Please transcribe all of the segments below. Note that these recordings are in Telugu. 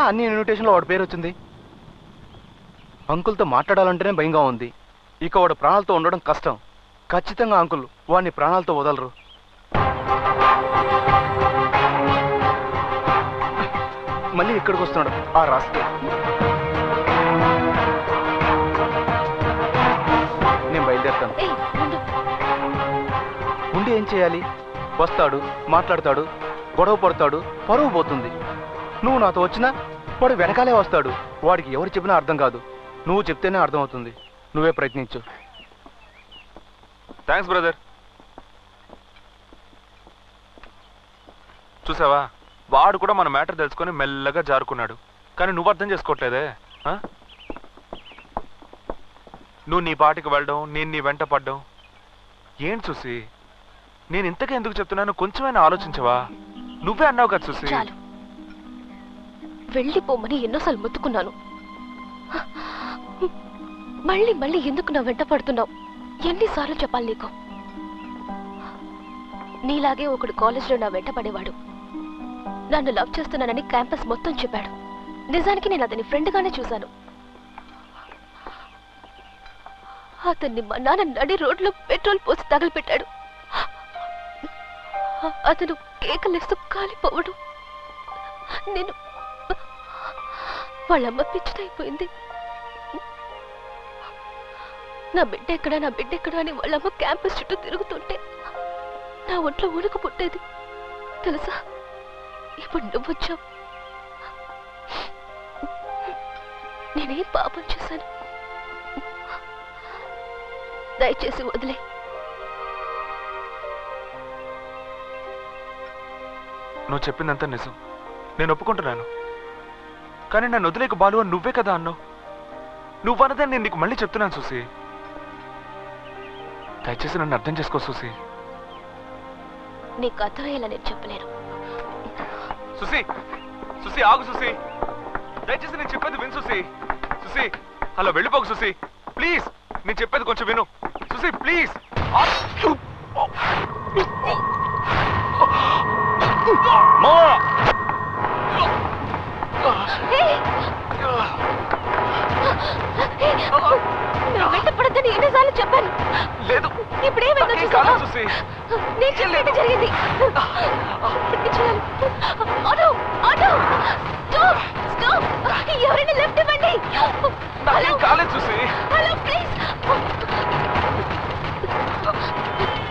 అన్ని ఇన్విటేషన్లో వాడి పేరు వచ్చింది. అంకుల్తో మాట్లాడాలంటేనే భయంగా ఉంది. ఇక వాడు ప్రాణాలతో ఉండడం కష్టం. ఖచ్చితంగా అంకుల్ వాడిని ప్రాణాలతో వదలరు. మళ్ళీ ఇక్కడికి వస్తున్నాడు ఆ రాస్కే. నేను బయలుదేరుతాను. ఉండి ఏం చేయాలి? వస్తాడు, మాట్లాడతాడు, గొడవ పడతాడు, పరువు పోతుంది. నువ్వు నాతో వచ్చినా వాడు వెనకాలే వస్తాడు. వాడికి ఎవరు చెప్పినా అర్థం కాదు. నువ్వు చెప్తేనే అర్థం అవుతుంది. నువ్వే ప్రయత్నించు. Thanks brother. చూసావా, వాడు కూడా మన మ్యాటర్ తెలుసుకొని మెల్లగా జారుకున్నాడు. కానీ నువ్వు అర్థం చేసుకోవట్లేదే. నువ్వు నీ పాటికి వెళ్ళడం, నేను నీ వెంట పడ్డం ఏంటి చూసి? నేను ఇంతగా ఎందుకు చెప్తున్నాను కొంచెమైనా ఆలోచించవా? నువ్వే అన్నావు కదా చూసి. వెళ్ళిపోమని ఎన్నోసార్లు మొత్తుకున్నాను. మళ్ళీ మళ్ళీ ఎందుకు నా వెంట పడుతున్నావు? ఎన్నిసార్లు చెప్పాలి నీకు? నీలాగే ఒకడు కాలేజ్లో నా వెంట పడేవాడు. నన్ను లవ్ చేస్తున్నానని క్యాంపస్ మొత్తం చెప్పాడు. నిజానికి నేను అతని ఫ్రెండ్గానే చూశాను. అతన్ని మా నాన్న నడి రోడ్లో పెట్రోల్ పోసి తగలపెట్టాడు. అతను కేకలేస్తూ కాలిపోవడం, నేను వాళ్ళమ్మ పిచ్చిదైపోయింది. నా బిడ్డ ఎక్కడా అని వాళ్ళమ్మ క్యాంపస్ చుట్టూ తిరుగుతుంటే నా ఒంట్లో ఉణుకు పుట్టేది తెలుసా? ఇప్పుడు నువ్వు వచ్చావు. నేనేం పాపం చేశాను? దయచేసి వదిలే. నువ్వు చెప్పిందంతా నిజం, నేను ఒప్పుకుంటున్నాను. కానీ నన్ను వదిలేక బాలు అని నువ్వే కదా అన్నావు. నువ్వు అన్నదని నేను నీకు మళ్ళీ చెప్తున్నాను చూసి. దయచేసి నన్ను అర్థం చేసుకో చూసి. నీకు అర్థమయ్యేలా నేను చెప్పలేను. సుసి, సుసి ఆగు సుసి, దయచేసి నేను చెప్పేది విను సుసి. సుసి అలా వెళ్ళిపోకు సుసి, ప్లీజ్. నేను చెప్పేది కొంచెం విను సుసి, ప్లీజ్. వెంటపడద్దని ఎన్నిసార్లు చెప్పాను. లేదు, ఇప్పుడేమైందో చూసి నేను చెప్పేది జరిగింది. ఆటో ఆటో స్టాప్ స్టాప్, ఎవరైనా లెఫ్ట్ ఇవ్వండి. హలో కాలేదు చూసి. Hello please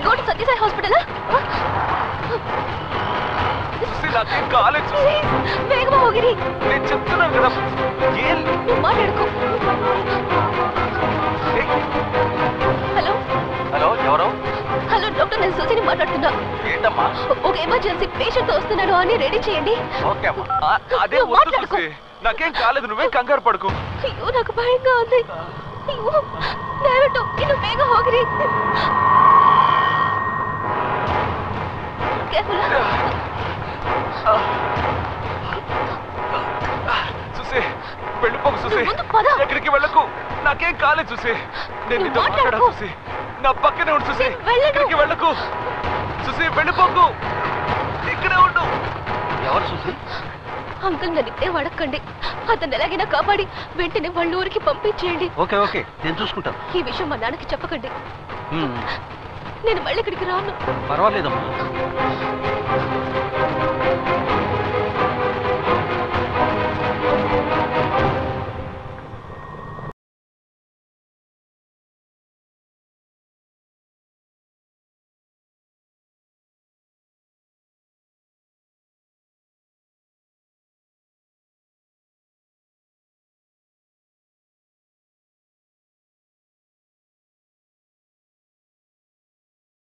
go to Sathya Sai hospital. చూసి నాకేం కాలేదు చూసి. వేగమా హోగిరి, నేను చెప్తున్నాను కదా. ఏం నువ్వు మాట్లాడుకో. హలో హలో, ఎవరు? హలో డాక్టర్, నేను సుజీని మాట్లాడుతున్నా. ఏంటమ్మా? ఒక ఎమర్జెన్సీ పేషెంట్ వస్తున్నాడు అని రెడీ చేయండి. ఓకే అమ్మా. అదే మాట్లాడుకో. నాకేం కాలేదు, నువ్వేం కంగారు పడుకో. అయ్యో నాకు భయంగా ఉంది. అయ్యో దయవిಟ್ಟು ఇನ್ನು ಬೇಗ ಹೋಗಿರಿ. చూసి వెళ్ళిపోకు చూసి. ఎక్కడికి వెళ్ళకు, నాకేం కాలేదు చూసి. నేను నీతో మాట్లాడా చూసి. నా పక్కనే ఉండు చూసి. ఎక్కడికి వెళ్ళకు చూసి, వెళ్ళిపోకు, ఇక్కడే ఉండు. ఎవరు చూసి? అంకుల్ నన్ను ఇట్టే వడకండి. అతను ఎలాగైనా కాపాడి వెంటనే వాళ్ళ ఊరికి పంపించేయండి. ఓకే ఓకే, నేను చూసుకుంటాను. ఈ విషయం మా నాన్నకి చెప్పకండి. నేను మళ్ళీ ఇక్కడికి రాను. పర్వాలేదమ్మా.